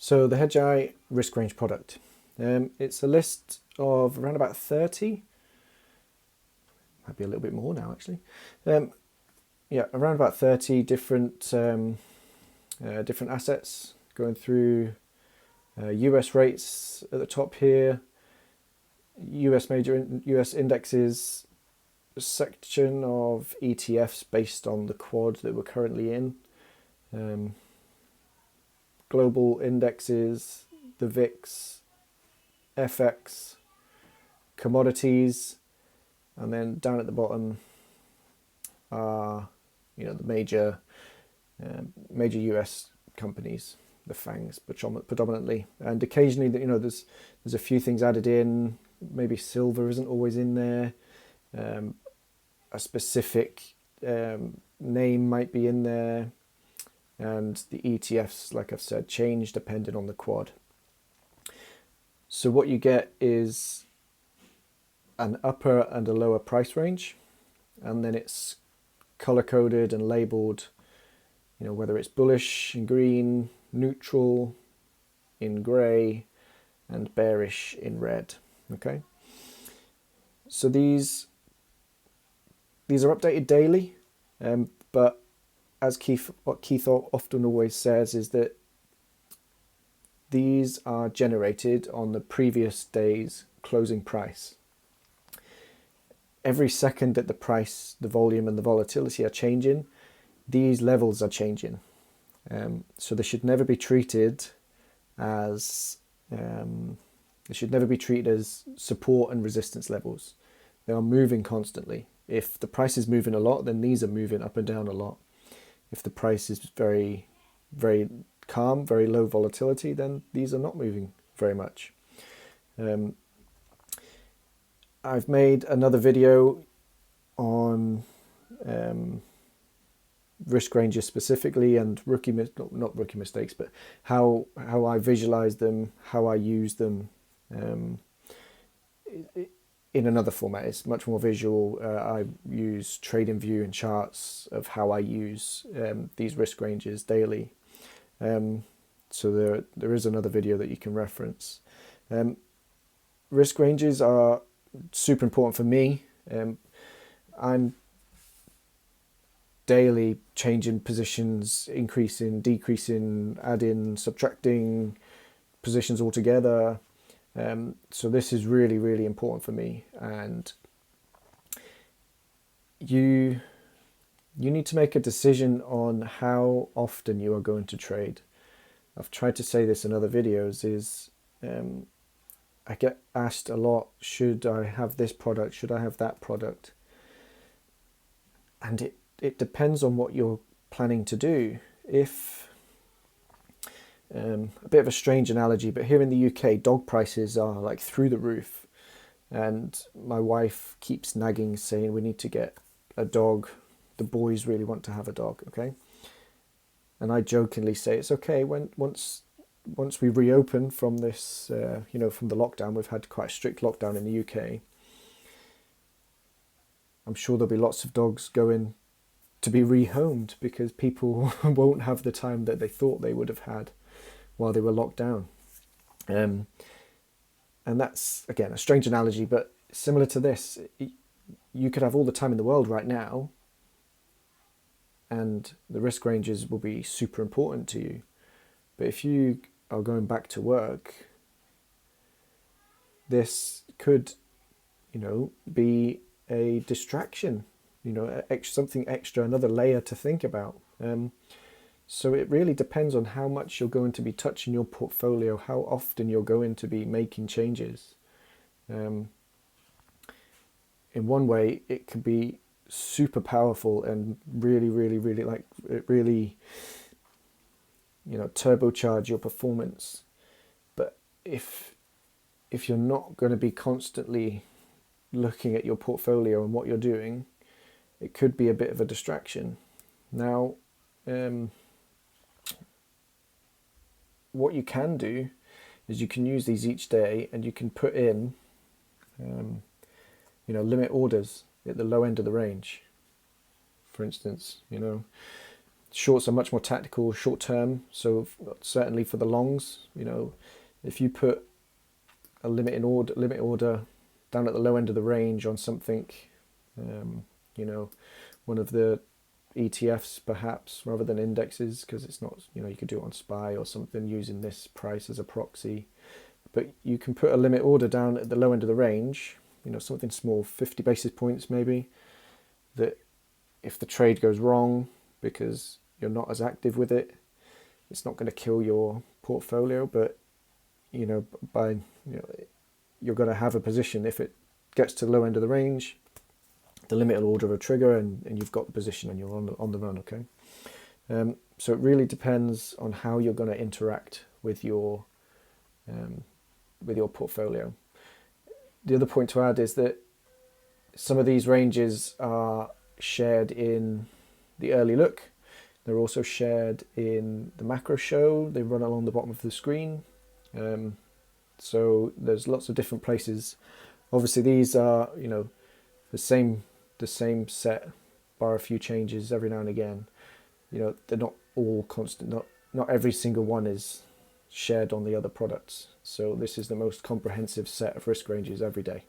So the Hedgeye risk range product. It's a list of around about 30, might be a little bit more now actually. Yeah, around about 30 different different assets, going through US rates at the top here, US indexes, a section of ETFs based on the quad that we're currently in, global indexes, the VIX, FX, commodities, and then down at the bottom are the major US companies, the FANGs predominantly, and occasionally there's a few things added in. Maybe silver isn't always in there. A specific name might be in there, and the ETFs, like I've said, change depending on the quad. So what you get is an upper and a lower price range, and then it's color coded and labeled, whether it's bullish in green, neutral in gray, and bearish in red. Okay, so these are updated daily, but as what Keith often always says is that these are generated on the previous day's closing price. Every second that the price, the volume, and the volatility are changing, these levels are changing. So they should never be treated as support and resistance levels. They are moving constantly. If the price is moving a lot, then these are moving up and down a lot. If the price is very, very calm, very low volatility, then these are not moving very much. I've made another video on risk ranges specifically, and not rookie mistakes, but how I visualize them, how I use them in another format. It's much more visual. I use TradingView and charts of how I use these risk ranges daily. So there is another video that you can reference. Risk ranges are super important for me. I'm daily changing positions, increasing, decreasing, adding, subtracting positions altogether. So this is really, really important for me, and you need to make a decision on how often you are going to trade. I've tried to say this in other videos, is I get asked a lot, should I have this product, should I have that product? And it depends on what you're planning to do. If a bit of a strange analogy, but here in the UK, dog prices are like through the roof, and my wife keeps nagging, saying we need to get a dog. The boys really want to have a dog, okay? And I jokingly say it's okay once we reopen from this, from the lockdown. We've had quite a strict lockdown in the UK. I'm sure there'll be lots of dogs going to be rehomed because people won't have the time that they thought they would have had while they were locked down. And that's, again, a strange analogy, but similar to this. You could have all the time in the world right now, and the risk ranges will be super important to you. But if you are going back to work, this could, be a distraction, something extra, another layer to think about. So it really depends on how much you're going to be touching your portfolio, how often you're going to be making changes. In one way, it could be super powerful and really, really, really turbocharge your performance. But if you're not going to be constantly looking at your portfolio and what you're doing, it could be a bit of a distraction. Now, what you can do is you can use these each day, and you can put in limit orders at the low end of the range. For instance, Shorts are much more tactical, short term. So certainly for the longs, if you put a limit order down at the low end of the range on something, one of the ETFs perhaps rather than indexes, because it's not, you could do it on SPY or something using this price as a proxy. But you can put a limit order down at the low end of the range, something small, 50 basis points maybe, that if the trade goes wrong because you're not as active with it, it's not going to kill your portfolio, but you're going to have a position. If it gets to the low end of the range, the limit will order a trigger, and you've got the position and you're on the run. Okay, so it really depends on how you're going to interact with your portfolio. The other point to add is that some of these ranges are shared in the early look. They're also shared in the macro show. They run along the bottom of the screen. So there's lots of different places. Obviously, these are the same set, bar a few changes every now and again. They're not all constant. Not every single one is shared on the other products. So this is the most comprehensive set of risk ranges every day.